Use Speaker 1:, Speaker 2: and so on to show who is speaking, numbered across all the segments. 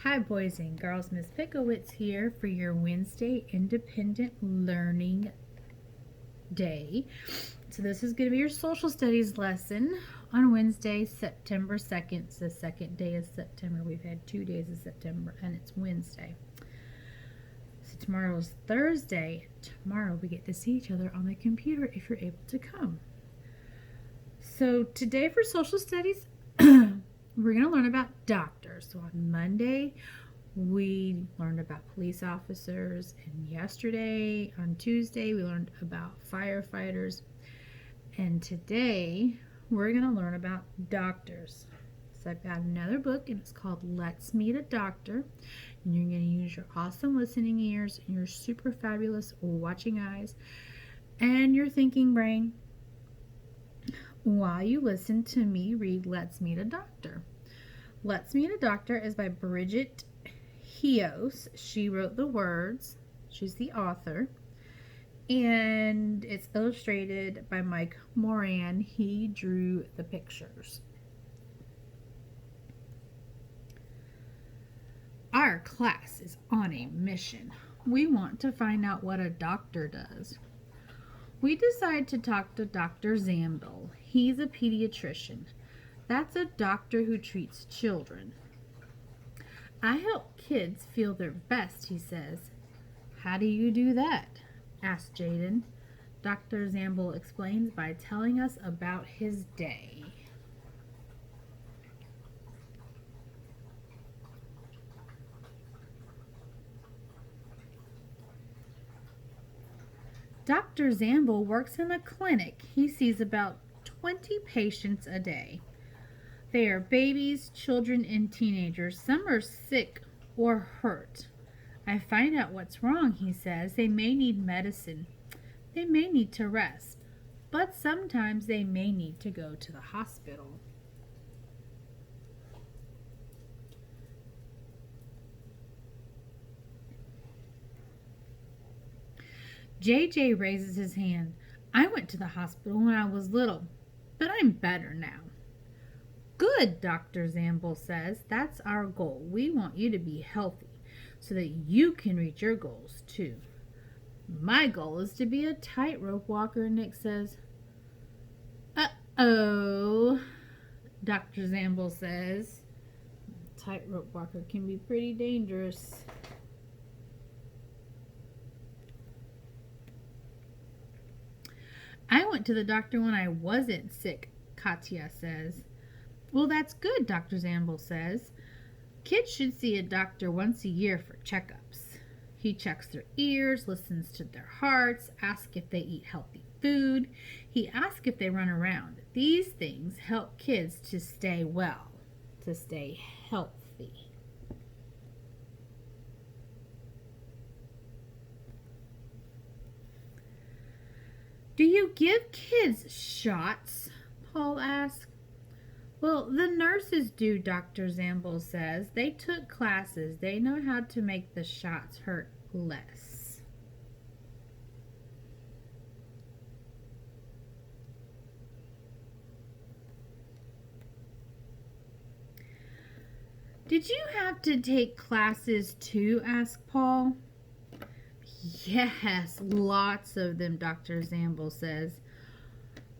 Speaker 1: Hi, boys and girls. Miss Pickowitz here for your Wednesday Independent Learning Day. So, this is going to be your social studies lesson on Wednesday, September 2nd. It's the second day of September. We've had 2 days of September, and it's Wednesday. So, tomorrow's Thursday. Tomorrow, we get to see each other on the computer if you're able to come. So, today for social studies, we're going to learn about doctors. So, on Monday, we learned about police officers, and yesterday on Tuesday we learned about firefighters, and today we're going to learn about doctors. So I've got another book, and it's called Let's Meet a Doctor, and you're going to use your awesome listening ears and your super fabulous watching eyes and your thinking brain while you listen to me read Let's Meet a Doctor. Let's Meet a Doctor is by Bridget Heos. She wrote the words. She's the author. And it's illustrated by Mike Moran. He drew the pictures. Our class is on a mission. We want to find out what a doctor does. We decide to talk to Dr. Zamble. He's a pediatrician. That's a doctor who treats children. I help kids feel their best, he says. How do you do that? Asked Jaden. Dr. Zamble explains by telling us about his day. Dr. Zamble works in a clinic. He sees about 20 patients a day. They are babies, children, and teenagers. Some are sick or hurt. I find out what's wrong, he says. They may need medicine. They may need to rest. But sometimes they may need to go to the hospital. JJ raises his hand. I went to the hospital when I was little, but I'm better now. Good, Dr. Zamble says. That's our goal. We want you to be healthy so that you can reach your goals too. My goal is to be a tightrope walker, Nick says. Uh-oh, Dr. Zamble says. Tightrope walker can be pretty dangerous. I went to the doctor when I wasn't sick, Katya says. Well, that's good, Dr. Zamble says. Kids should see a doctor once a year for checkups. He checks their ears, listens to their hearts, asks if they eat healthy food. He asks if they run around. These things help kids to stay well, to stay healthy. Do you give kids shots? Paul asks. Well, the nurses do, Dr. Zamble says. They took classes. They know how to make the shots hurt less. Did you have to take classes too? Asked Paul. Yes, lots of them, Dr. Zamble says.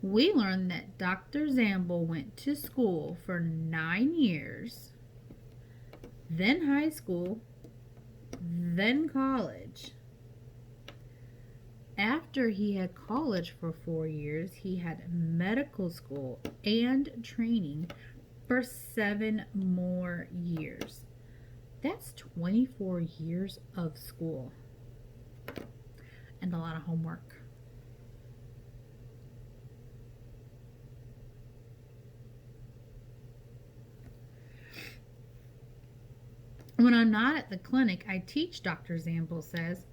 Speaker 1: We learned that Dr. Zamble went to school for 9 years, then high school, then college. After he had college for 4 years, he had medical school and training for 7 more years. That's 24 years of school and a lot of homework. When I'm not at the clinic, I teach, Dr. Zamble says.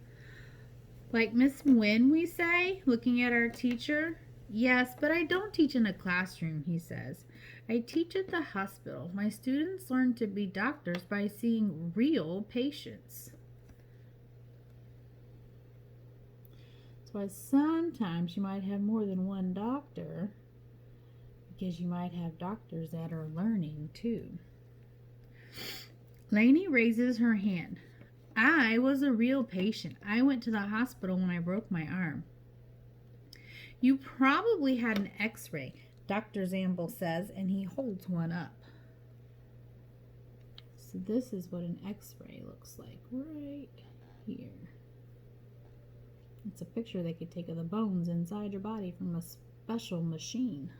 Speaker 1: Like Miss Nguyen, we say, looking at our teacher. Yes, but I don't teach in a classroom, he says. I teach at the hospital. My students learn to be doctors by seeing real patients. That's why sometimes you might have more than one doctor, because you might have doctors that are learning too. Lainey raises her hand. I was a real patient. I went to the hospital when I broke my arm. You probably had an x-ray, Dr. Zamble says, and he holds one up. So this is what an x-ray looks like right here. It's a picture they could take of the bones inside your body from a special machine.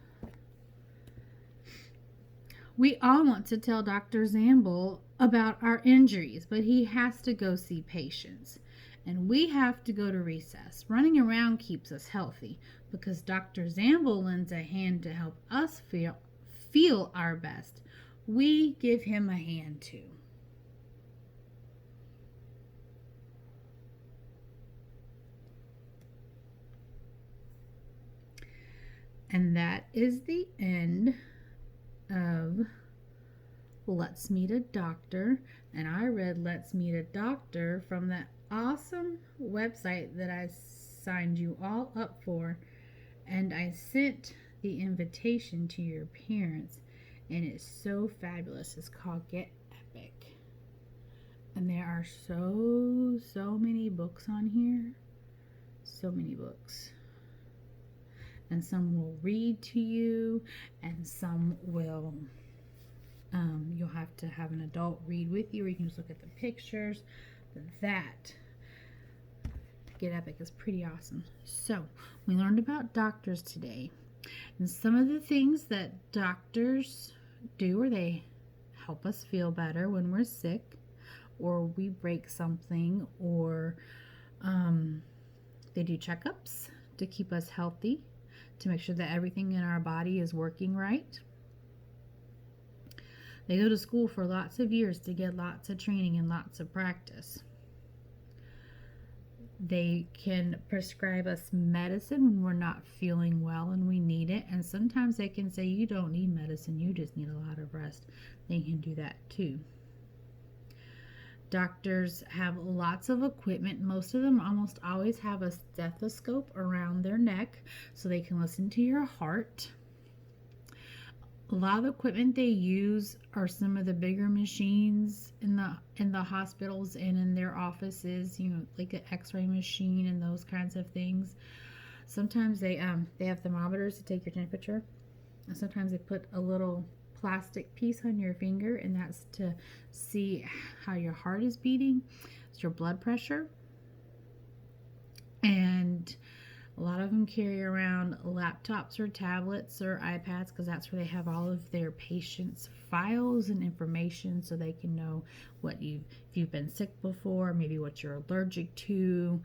Speaker 1: We all want to tell Dr. Zamble about our injuries, but he has to go see patients. And we have to go to recess. Running around keeps us healthy because Dr. Zamble lends a hand to help us feel our best. We give him a hand too. And that is the end of Let's Meet a Doctor. And I read Let's Meet a Doctor from that awesome website that I signed you all up for. And I sent the invitation to your parents. And it's so fabulous. It's called Get Epic. And there are so many books on here. So many books. And some will read to you, and some will, you'll have to have an adult read with you, or you can just look at the pictures. But that Get Epic is pretty awesome. So, we learned about doctors today, and some of the things that doctors do, or they help us feel better when we're sick, or we break something, or they do checkups to keep us healthy, to make sure that everything in our body is working right. They go to school for lots of years to get lots of training and lots of practice. They can prescribe us medicine when we're not feeling well and we need it. And sometimes they can say, you don't need medicine, you just need a lot of rest. They can do that too. Doctors have lots of equipment. Most of them almost always have a stethoscope around their neck so they can listen to your heart. A lot of the equipment they use are some of the bigger machines in the hospitals and in their offices, like an x-ray machine and those kinds of things. Sometimes they have thermometers to take your temperature. And sometimes they put a little plastic piece on your finger, and that's to see how your heart is beating. It's your blood pressure. And a lot of them carry around laptops or tablets or iPads because that's where they have all of their patients' files and information, so they can know if you've been sick before, maybe what you're allergic to,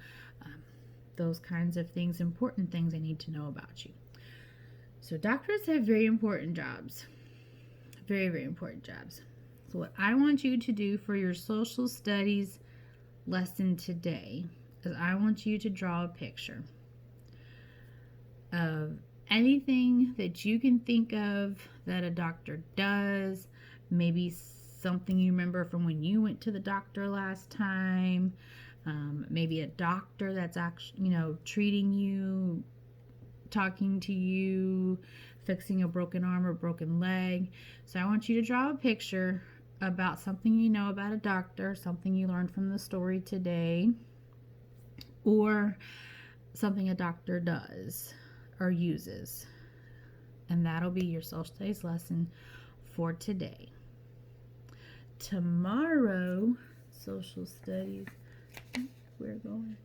Speaker 1: those kinds of things, important things they need to know about you. So doctors have very important jobs. Very, very important jobs. So what I want you to do for your social studies lesson today is I want you to draw a picture of anything that you can think of that a doctor does. Maybe something you remember from when you went to the doctor last time. Maybe a doctor that's actually, treating you, talking to you, fixing a broken arm or broken leg. So I want you to draw a picture about something you know about a doctor, something you learned from the story today, or something a doctor does or uses. And that'll be your social studies lesson for today. Tomorrow, social studies, we're going,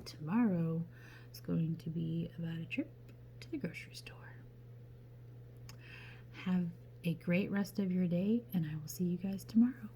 Speaker 1: tomorrow is going to be about a trip to the grocery store. Have a great rest of your day, and I will see you guys tomorrow.